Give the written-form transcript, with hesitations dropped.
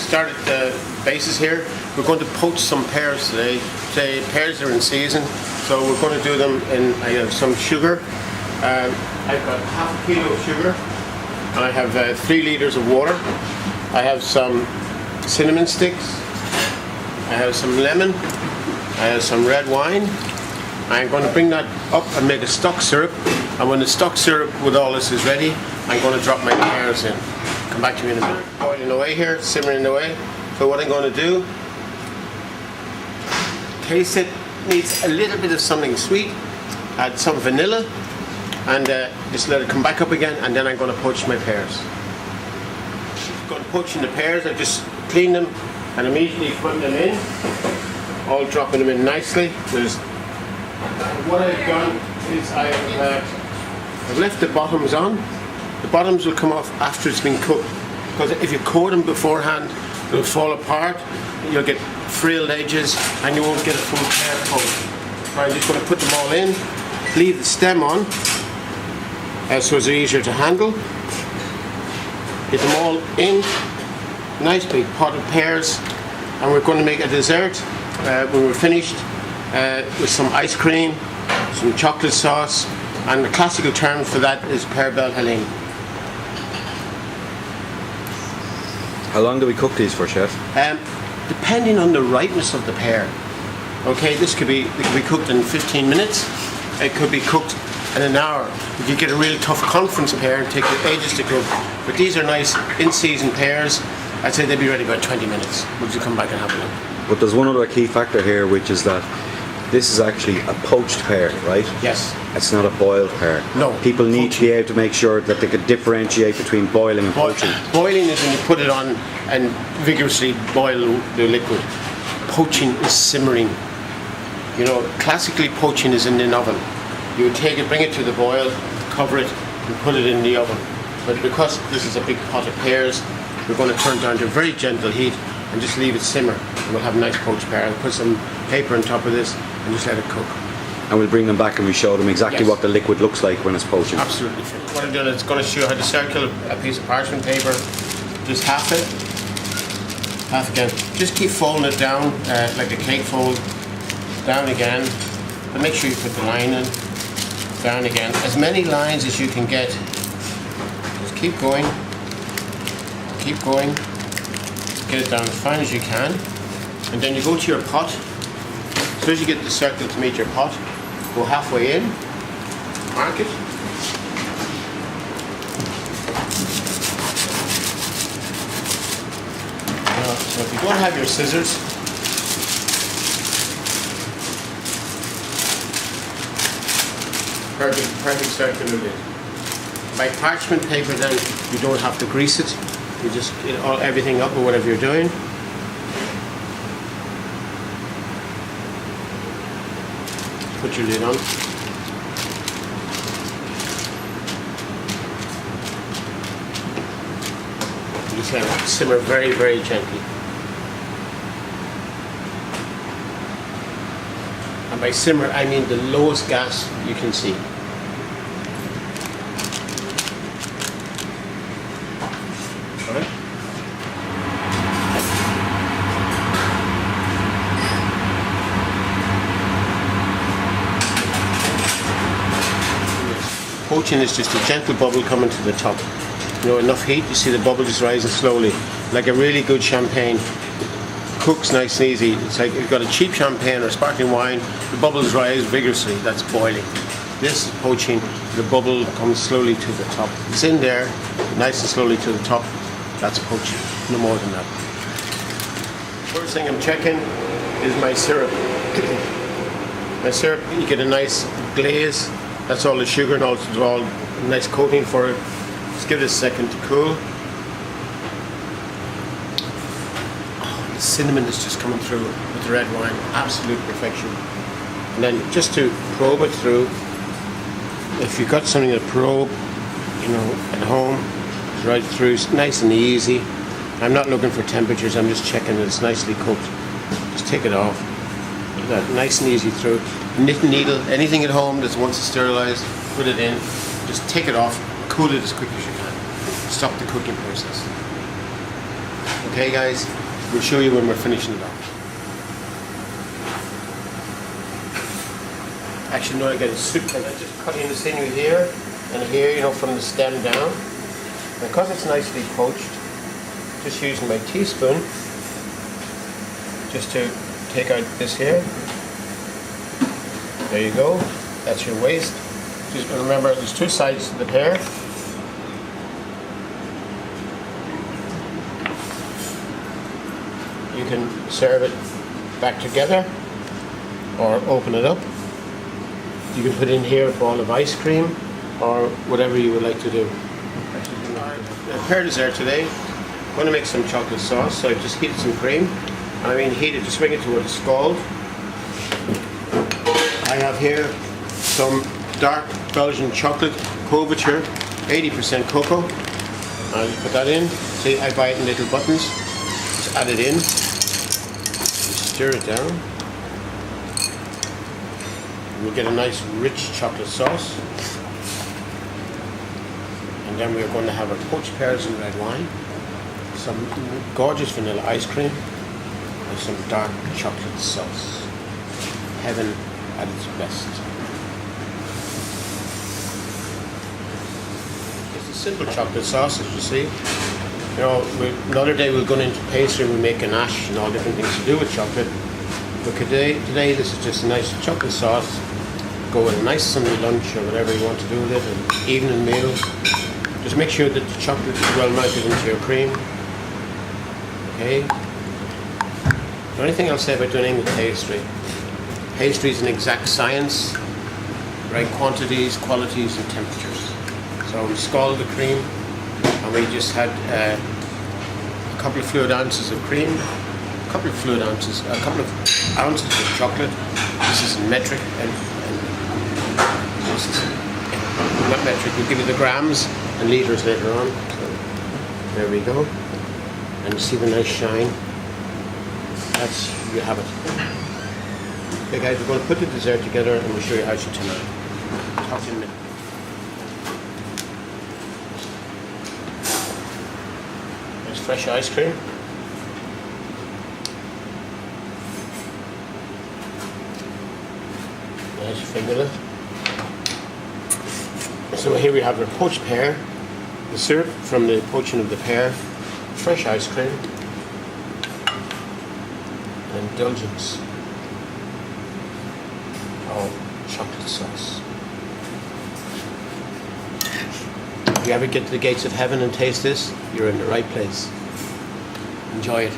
start at the bases here. We're going to poach some pears today. Today pears are in season, so we're going to do them in. I have some sugar. I've got half a kilo of sugar, and I have 3 liters of water. I have some cinnamon sticks. I have some lemon. I have some red wine. I'm going to bring that up and make a stock syrup. And when the stock syrup with all this is ready, I'm going to drop my pears in. Come back to me in a minute. Boiling away here, simmering away. So what I'm going to do, taste it, needs a little bit of something sweet, add some vanilla, and just let it come back up again, and then I'm going to poach my pears. I'm going to poach in the pears. I just clean them and immediately put them in, all dropping them in nicely. What I've done is I've left the bottoms on. The bottoms will come off after it's been cooked, because if you coat them beforehand, they'll fall apart, you'll get frilled edges, and you won't get a full pear coat. So I'm just going to put them all in, leave the stem on, so it's easier to handle. Get them all in, nice big pot of pears, and we're going to make a dessert when we're finished with some ice cream, some chocolate sauce, and the classical term for that is pear belle helene. How long do we cook these for, Chef? Depending on the ripeness of the pear. Okay, they could be cooked in 15 minutes. It could be cooked in an hour. If you get a really tough conference pear, it takes ages to cook. But these are nice in-season pears. I'd say they'd be ready about 20 minutes. Would you come back and have a look? But there's one other key factor here, which is that this is actually a poached pear, right? Yes. It's not a boiled pear. No. People need to be able to make sure that they can differentiate between boiling and poaching. Boiling is when you put it on and vigorously boil the liquid. Poaching is simmering. You know, classically poaching is in an oven. You would take it, bring it to the boil, cover it, and put it in the oven. But because this is a big pot of pears, we're going to turn it down to a very gentle heat and just leave it simmer. And we'll have a nice poached pear. I'll put some paper on top of this and just let it cook. And we'll bring them back and we show them exactly what the liquid looks like when it's poaching. Absolutely. What I'm doing is going to show you how to circle a piece of parchment paper. Just half it, half again. Just keep folding it down like a cake fold. Down again. And make sure you put the line in. Down again. As many lines as you can get. Just keep going. Keep going. Get it down as fine as you can. And then you go to your pot. As soon as you get the circle to meet your pot, go halfway in, mark it. So if you don't have your scissors, perfect circular lid. By parchment paper then you don't have to grease it. You just get everything up or whatever you're doing. Put your lid on. You just let it simmer very, very gently. And by simmer, I mean the lowest gas you can see. Alright? Poaching is just a gentle bubble coming to the top. You know, enough heat, you see the bubble just rising slowly, like a really good champagne. Cooks nice and easy. It's like you've got a cheap champagne or sparkling wine, the bubbles rise vigorously, that's boiling. This is poaching, the bubble comes slowly to the top. It's in there, nice and slowly to the top, that's poaching, no more than that. First thing I'm checking is my syrup. My syrup, you get a nice glaze. That's all the sugar and also all nice coating for it. Just give it a second to cool. Oh, the cinnamon is just coming through with the red wine. Absolute perfection. And then just to probe it through, if you've got something to probe, you know, at home, right through, it's nice and easy. I'm not looking for temperatures, I'm just checking that it's nicely cooked. Just take it off. That nice and easy through. Knitting needle, anything at home that wants to sterilize, put it in, just take it off, cool it as quick as you can. Stop the cooking process. Okay guys, we'll show you when we're finishing it off. Actually no, I get it soup, I just cut in the sinew here and here, you know, from the stem down. And because it's nicely poached, just using my teaspoon just to take out this here. There you go, that's your waste. Just remember there's two sides to the pear. You can serve it back together or open it up. You can put in here a ball of ice cream or whatever you would like to do. The pear dessert today, I'm going to make some chocolate sauce, so I've just heated some cream. And I mean heated, just bring it to what it's scald. I have here some dark Belgian chocolate couverture, 80% cocoa. I'll just put that in. See, I buy it in little buttons. Just add it in. Stir it down. We'll get a nice rich chocolate sauce. And then we're going to have our poached pears and red wine, some gorgeous vanilla ice cream, and some dark chocolate sauce. Heaven at its best. It's a simple chocolate sauce, as you see. You know, another day we're going into pastry and we make ganache and all different things to do with chocolate. But today this is just a nice chocolate sauce. Go with a nice Sunday lunch or whatever you want to do with it, an evening meal. Just make sure that the chocolate is well melted into your cream. Okay. The only thing I'll say about doing anything with pastry, pastry is an exact science, right? Quantities, qualities, and temperatures. So we scalded the cream, and we just had a couple of fluid ounces of cream, a couple of ounces of chocolate. This is metric, and this is not metric. We'll give you the grams and litres later on. So there we go. And you see the nice shine. That's, you have it. Okay guys, we're going to put the dessert together and we'll show you how it should turn out. Talk to you in a minute. There's fresh ice cream. Nice vanilla. So here we have our poached pear, the syrup from the poaching of the pear, fresh ice cream, and indulgence of chocolate sauce. If you ever get to the gates of heaven and taste this, you're in the right place. Enjoy it.